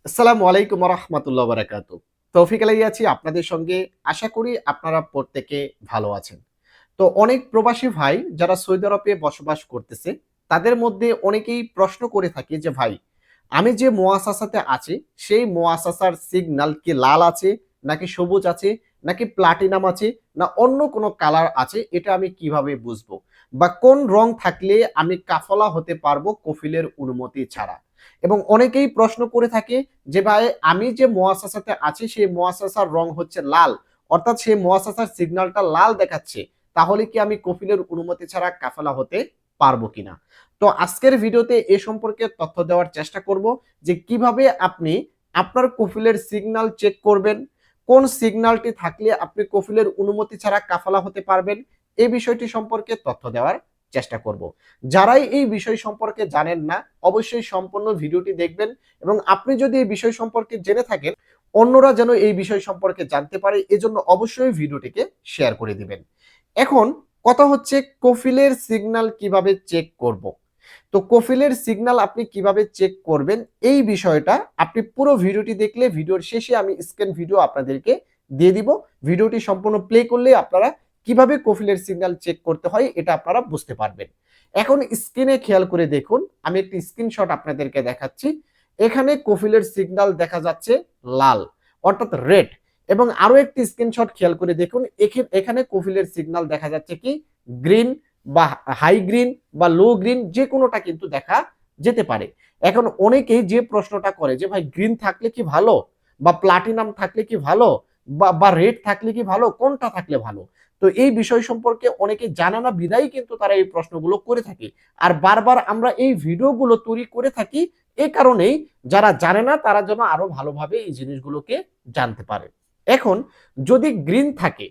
আসসালামু আলাইকুম রহমতুল্লাহ বারাকাত। তৌফিক আলাই আছি আপনাদের সঙ্গে। আশা করি আপনারা প্রত্যেকে ভালো আছেন। তো অনেক প্রবাসী ভাই যারা সৌদি আরবে বসবাস করতেছে, তাদের মধ্যে অনেকেই প্রশ্ন করে থাকে যে ভাই, আমি যে মুআসাসাতে আছি সেই মুআসাসার সিগন্যাল কি লাল আছে, নাকি সবুজ আছে, নাকি প্লাটিনাম আছে, না অন্য কোনো কালার আছে, এটা আমি কিভাবে বুঝবো? বা কোন রং থাকলে আমি কাফলা হতে পারবো কফিলের অনুমতি ছাড়া? এবং অনেকেই প্রশ্ন করে থাকে যে ভাই, আমি যে মুআসাসাতে আছি সেই মুআসাসার রং হচ্ছে লাল, অর্থাৎ সেই মুআসাসার সিগন্যালটা লাল দেখাচ্ছে, তাহলে কি আমি কফিলের অনুমতি ছাড়া কাফেলা হতে পারবো কিনা? তো আজকের ভিডিওতে এ সম্পর্কে তথ্য দেওয়ার চেষ্টা করব যে কিভাবে আপনি আপনার কফিলের সিগন্যাল চেক করবেন, কোন সিগন্যালটি থাকলে আপনি কফিলের অনুমতি ছাড়া কাফেলা হতে পারবেন, এই বিষয়টি সম্পর্কে তথ্য দেওয়ার চেষ্টা করব। যারাই এই বিষয় সম্পর্কে জানেন না, অবশ্যই সম্পূর্ণ ভিডিওটি দেখবেন এবং আপনি যদি এই বিষয় সম্পর্কে জেনে থাকেন, অন্যরা যেন এই বিষয় সম্পর্কে জানতে পারে, এজন্য অবশ্যই ভিডিওটিকে শেয়ার করে দিবেন। এখন কথা হচ্ছে কফিলের সিগন্যাল কিভাবে চেক করব। তো কফিলের সিগন্যাল আপনি কিভাবে চেক করবেন, এই বিষয়টা আপনি পুরো ভিডিওটি দেখলে ভিডিওর শেষে আমি স্ক্রিন ভিডিও আপনাদেরকে দিয়ে দিব। ভিডিওটি সম্পূর্ণ প্লে করলে আপনারা কিভাবে কফিলের সিগন্যাল চেক করতে হয় এটা আপনারা বুঝতে পারবেন। এখন স্ক্রিনে খেয়াল করে দেখুন, আমি একটি স্ক্রিনশট আপনাদেরকে দেখাচ্ছি। এখানে কফিলের সিগন্যাল দেখা যাচ্ছে লাল, অর্থাৎ রেড। এবং আরো একটি স্ক্রিনশট খেয়াল করে দেখুন, এখানে কফিলের সিগন্যাল দেখা যাচ্ছে কি গ্রিন, বা হাই গ্রিন, বা লো গ্রিন, যে কোনোটা কিন্তু দেখা যেতে পারে। এখন অনেকেই যে প্রশ্নটা করে যে ভাই, গ্রিন থাকলে কি ভালো, বা প্লাটিনাম থাকলে কি ভালো, বা রেড থাকলে কি ভালো, কোনটা থাকলে ভালো? তো এই বিষয় সম্পর্কে অনেকে জানে না, বিধায় কিন্তু তারা এই প্রশ্নগুলো করে থাকে। আর বারবার আমরা এই ভিডিওগুলো তৈরি করে থাকি এই কারণেই, যারা জানে না তারা যেন আরো ভালোভাবে এই জিনিসগুলোকে জানতে পারে। এখন যদি গ্রিন থাকে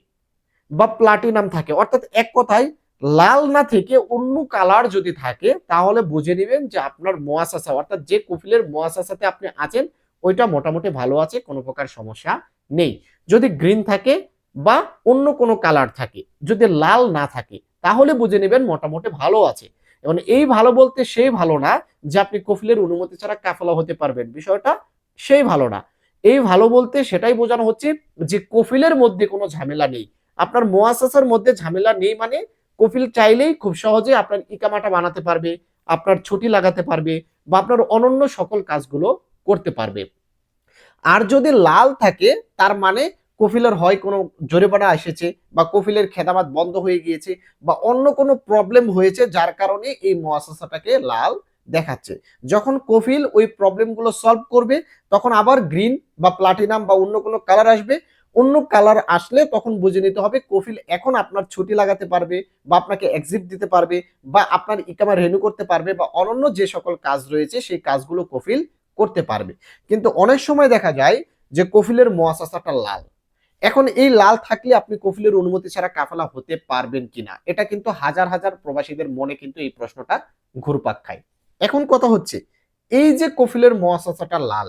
বা প্লাটিনাম থাকে, অর্থাৎ এক কথায় লাল না থেকে অন্য কালার যদি থাকে, তাহলে বুঝে নেবেন যে আপনার মুআসাসা, অর্থাৎ যে কফিলের মুআসাসাতে আপনি আছেন ওইটা মোটামুটি ভালো আছে, কোনো প্রকার সমস্যা নেই। যদি গ্রিন থাকে বা অন্য কোনো কালার থাকে, যদি লাল না থাকে, তাহলে বুঝে নেবেন মোটামুটি ভালো আছে। এবং এই ভালো বলতে সেই ভালো না যে আপনি কফিলের অনুমতি ছাড়া কাফেলা হতে পারবেন, বিষয়টা সেই ভালো না। এই ভালো বলতে সেটাই বোঝানো হচ্ছে যে কফিলের মধ্যে কোনো ঝামেলা নেই, আপনার মুআসাসার মধ্যে ঝামেলা নেই, মানে কফিল চাইলেই খুব সহজে আপনার ইকামাটা বানাতে পারবে, আপনার ছুটি লাগাতে পারবে, বা আপনার অনন্য সকল কাজগুলো করতে পারবে। আর যদি লাল থাকে, তার মানে কফিলের হয় কোনো জরিমানা এসেছে, বা কফিলের খেদমত বন্ধ হয়ে গিয়েছে, বা অন্য কোনো প্রবলেম হয়েছে যার কারণে এই মুআসাসাটাকে লাল দেখাচ্ছে। যখন কফিল ওই প্রবলেমগুলো সলভ করবে, তখন আবার গ্রিন বা প্লাটিনাম বা অন্য কোনো কালার আসবে। অন্য কালার আসলে তখন বুঝে নিতে হবে কফিল এখন আপনার ছুটি লাগাতে পারবে, বা আপনাকে এক্সিট দিতে পারবে, বা আপনার ইকামা রেনু করতে পারবে, বা অনন্য যে সকল কাজ রয়েছে সেই কাজগুলো কফিল করতে পারবে। কিন্তু অনেক সময় দেখা যায় যে কফিলের মুআসাসাটা লাল। এখন এই লাল থাকলে আপনি কফিলের অনুমতি ছাড়া কাফেলা হতে পারবেন কিনা, এটা কিন্তু হাজার হাজার প্রবাসীদের মনে কিন্তু এই প্রশ্নটা ঘুরপাক খায়। এখন কথা হচ্ছে, এই যে কফিলের মুআসাসাটা লাল,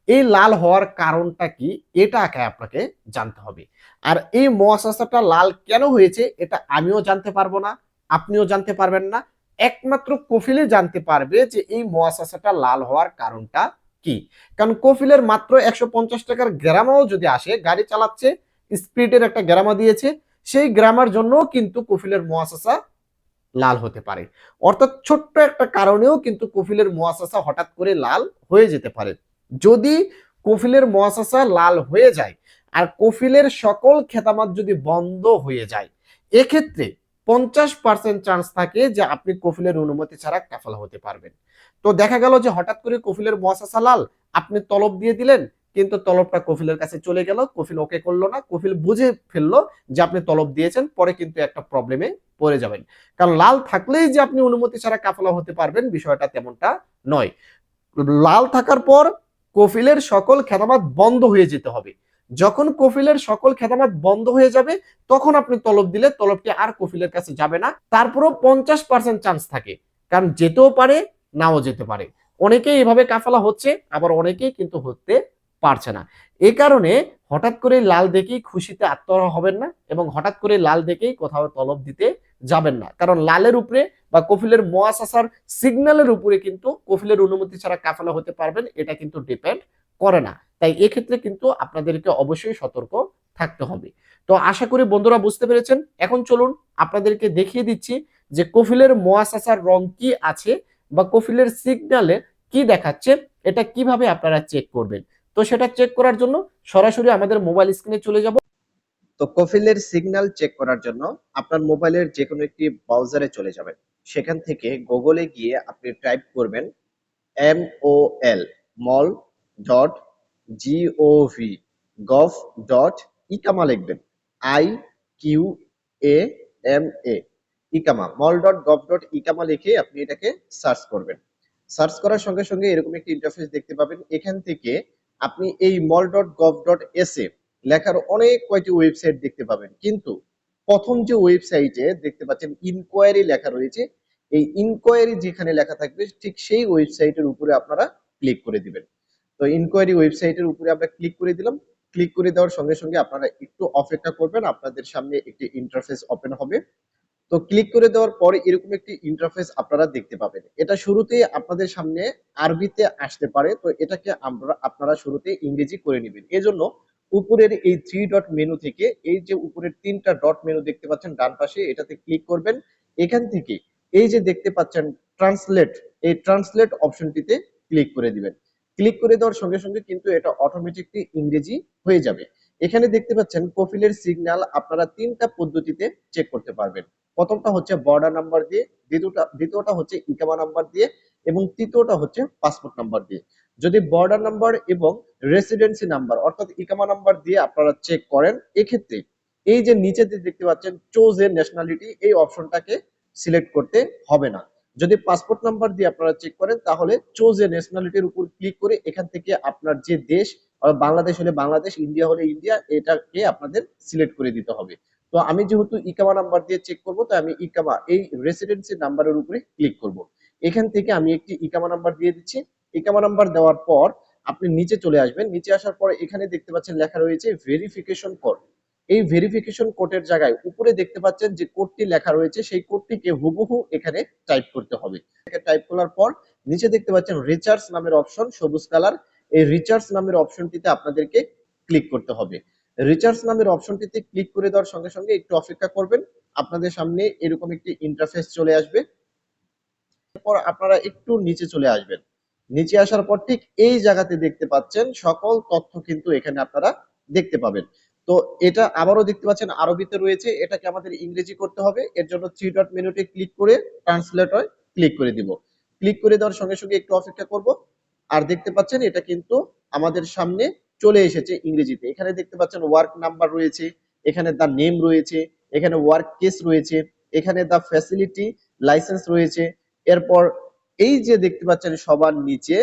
এই লাল হওয়ার কারণটা কি, এটা আগে আপনাকে জানতে হবে। আর এই মুআসাসাটা লাল কেন হয়েছে এটা আমিও জানতে পারবো না, আপনিও জানতে পারবেন না। একমাত্র কফিলে জানতে পারবে যে এই মুআসাসাটা লাল হওয়ার কারণটা কি। কারণ কফিলের মাত্র 150 টাকার গ্রামাও যদি আসে, গাড়ি চালাচ্ছে, স্পিডের একটা গ্রামা দিয়েছে, সেই গ্রামার জন্য কিন্তু কফিলের মুআসাসা লাল হতে পারে। অর্থাৎ ছোট্ট একটা কারণেও কিন্তু কফিলের মুআসাসা হঠাৎ করে লাল হয়ে যেতে পারে। যদি কফিলের মুআসাসা লাল হয়ে যায় আর কফিলের সকল খেতামাত যদি বন্ধ হয়ে যায়, এক্ষেত্রে 50% চান্স থাকে যে আপনি কফিলের অনুমতি ছাড়া কাফালা হতে পারবেন। তো দেখা গেল যে হঠাৎ করে কফিলের মুআসাসা লাল, আপনি তলব দিয়ে দিলেন, কিন্তু তলবটা কফিলের কাছে চলে গেল, কফিল ওকে করলো না, কফিল বুঝে ফেললো যে আপনি তলব দিয়েছেন, পরে কিন্তু একটা প্রবলেমে পড়ে যাবেন। কারণ লাল থাকলেই যে আপনি অনুমতি ছাড়া কাফেলা হতে পারবেন, বিষয়টা তেমনটা নয়। লাল থাকার পর কফিলের সকল খেদমত বন্ধ হয়ে যেতে হবে। যখন কফিলের সকল খেদমত বন্ধ হয়ে যাবে, তখন আপনি তলব দিলে তলবটি আর কফিলের কাছে যাবে না। তারপরও 50% চান্স থাকে, কারণ যেতেও পারে, নাও যেতে পারে। অনেকেই এভাবে কাফেলা হচ্ছে, আবার অনেকেই কিন্তু হতে পারছে না। এই কারণে হঠাৎ করে লাল দেখেই খুশিতে আত্মহারা হবেন না, এবং হঠাৎ করে লাল দেখেই কোথাও তলব দিতে যাবেন না। কারণ লালের উপরে বা কফিলের মুআসাসার সিগন্যালের উপরে কিন্তু কফিলের অনুমতি ছাড়া কাফেলা হতে পারবেন এটা কিন্তু ডিপেন্ড করে না। তাই এক্ষেত্রে কিন্তু আপনাদেরকে অবশ্যই সতর্ক থাকতে হবে। তো আশা করি বন্ধুরা বুঝতে পেরেছেন। এখন চলুন আপনাদেরকে দেখিয়ে দিচ্ছি যে কফিলের মুয়াসাসার রং কি আছে বা কফিলের সিগন্যালে কি দেখাচ্ছে, এটা কিভাবে আপনারা চেক করবেন। তো সেটা চেক করার জন্য সরাসরি আমাদের মোবাইল স্ক্রিনে চলে যাব। তো কফিলের সিগন্যাল চেক করার জন্য আপনার মোবাইলের যে কোনো একটি ব্রাউজারে চলে যাবেন। সেখান থেকে গুগলে গিয়ে আপনি টাইপ করবেন MOL মল ডট GOV গভ ডট ইকামা লিখবেন। IQAMA ইকামা মল ডট গভ ডট ইকামা লিখে আপনি এটাকে সার্চ করবেন। সার্চ করার সঙ্গে সঙ্গে এরকম একটি ইন্টারফেস দেখতে পাবেন। এখান থেকে আপনি এই মল ডট গভ ডট SA লেখার অনেক কয়টি ওয়েবসাইট দেখতে পাবেন, কিন্তু প্রথম যে ওয়েবসাইটে দেখতে পাচ্ছেন ইনকোয়ারি লেখা রয়েছে, এই ইনকোয়ারি যেখানে লেখা থাকবে ঠিক সেই ওয়েবসাইটের উপরে আপনারা ক্লিক করে দিবেন। তো ইনকোয়ারি ওয়েবসাইটের উপরে আমরা ক্লিক করে দিলাম। ক্লিক করে দেওয়ার সঙ্গে সঙ্গে আপনারা একটু অপেক্ষা করবেন, আপনাদের সামনে একটি ইন্টারফেস ওপেন হবে। তো ক্লিক করে দেওয়ার পরে এরকম একটি ইন্টারফেস আপনারা দেখতে পাবেন। এটা শুরুতেই আপনাদের সামনে আরবিতে আসতে পারে, তো এটাকে আপনারা শুরুতে ইংরেজি করে নেবেন। এজন্য উপরের এই থ্রি ডট মেনু থেকে এই যে উপরের তিনটা ডট মেনু দেখতে পাচ্ছেন ডান পাশে, এটাতে ক্লিক করবেন। এখান থেকে এই যে দেখতে পাচ্ছেন ট্রান্সলেট, এই ট্রান্সলেট অপশনটিতে ক্লিক করে দিবেন। ক্লিক করে দেওয়ার সঙ্গে সঙ্গে কিন্তু এটা অটোমেটিকলি ইংরেজি হয়ে যাবে। এখানে দেখতে পাচ্ছেন কফিলের সিগন্যাল আপনারা তিনটা পদ্ধতিতে চেক করতে পারবেন। প্রথমটা হচ্ছে বর্ডার নাম্বার দিয়ে, দ্বিতীয়টা হচ্ছে ইকামা নাম্বার দিয়ে এবং তৃতীয়টা হচ্ছে পাসপোর্ট নাম্বার দিয়ে। যদি বর্ডার নাম্বার এবং রেসিডেন্সি নাম্বার অর্থাৎ ইকামা নাম্বার দিয়ে আপনারা চেক করেন, এক্ষেত্রে এই যে নিচে যে দেখতে পাচ্ছেন চুজ এ ন্যাশনালিটি, এই অপশনটাকে সিলেক্ট করতে হবে না। যদি পাসপোর্ট নাম্বার দিয়ে আপনারা চেক করেন তাহলে চুজ এ ন্যাশনালিটির উপর ক্লিক করে এখান থেকে আপনার যে দেশ, বাংলাদেশ হলে বাংলাদেশ, ইন্ডিয়া হলে ইন্ডিয়া, এটাকে আপনাদের সিলেক্ট করে দিতে হবে। তো আমি যেহেতু ইকামা নাম্বার দিয়ে চেক করব, তাই আমি ইকামা এই রেসিডেন্সি নাম্বারের উপরে ক্লিক করব। এখান থেকে আমি একটি ইকামা নাম্বার দিয়ে দিচ্ছি। ইকামা নাম্বার দেওয়ার পর আপনি নিচে চলে আসবেন। নিচে আসার পর এখানে দেখতে পাচ্ছেন লেখা রয়েছে ভেরিফিকেশন কোড। এই ভেরিফিকেশন কোডের জায়গায় উপরে দেখতে পাচ্ছেন যে কোডটি লেখা রয়েছে, সেই কোডটিকে হুবহু এখানে টাইপ করতে হবে। টাইপ করার পর নিচে দেখতে পাচ্ছেন রিচার্জ নামের অপশন, সবুজ কালার, এই রিচার্জ নামের অপশনটিতে আপনাদেরকে ক্লিক করতে হবে। রিচার্জ নামের অপশনটিতে ক্লিক করে দেওয়ার সঙ্গে সঙ্গে একটু অপেক্ষা করবেন, আপনাদের সামনে এরকম একটি ইন্টারফেস চলে আসবে। এরপর আপনারা একটু নিচে চলে আসবেন। নিচে আসার পর ঠিক এই জায়গাতে দেখতে পাচ্ছেন সকল তথ্য কিন্তু এখানে আপনারা দেখতে পাবেন। তো এটা আবারও দেখতে পাচ্ছেন আরবিতে রয়েছে, এটাকে আমাদের ইংরেজি করতে হবে। এর জন্য থ্রি ডট মেনুতে ক্লিক করে ট্রান্সলেটর ক্লিক করে দিব। ক্লিক করে দেওয়ার সঙ্গে সঙ্গে একটু অপেক্ষা করব। আর দেখতে পাচ্ছেন এটা কিন্তু আমাদের সামনে চলে এসেছে ইংরেজিতে। এখানে দেখতে পাচ্ছেন ওয়ার্ক নাম্বার রয়েছে, এখানে দা নেম রয়েছে, এখানে ওয়ার্ক কেস রয়েছে, এখানে দা ফ্যাসিলিটি লাইসেন্স রয়েছে। এরপর এই যে দেখতে পাচ্ছেন সবার নিচে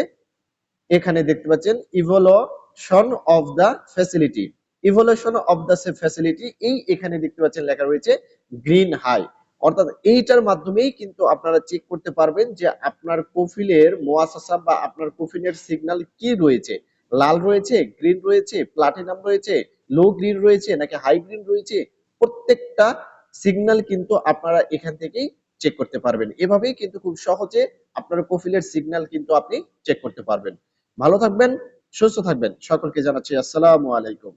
এখানে দেখতে পাচ্ছেন evolution of the facility, evolution of the facility, এই এখানে দেখতে পাচ্ছেন লেখা রয়েছে গ্রিন হাই। অর্থাৎ এইটার মাধ্যমেই কিন্তু আপনারা চেক করতে পারবেন যে আপনার কফিলের মুয়াসাসা বা আপনার কফিলের সিগন্যাল কি রয়েছে, লাল রয়েছে, গ্রিন রয়েছে, প্লাটিনাম রয়েছে, লো গ্রিন রয়েছে নাকি হাই গ্রিন রয়েছে। প্রত্যেকটা সিগন্যাল কিন্তু আপনারা এখান থেকেই চেক করতে পারবেন। এভাবেই কিন্তু খুব সহজে আপনার কফিলের সিগন্যাল কিন্তু আপনি চেক করতে পারবেন। ভালো থাকবেন, সুস্থ থাকবেন। সকলকে জানাচ্ছি আসসালামু আলাইকুম।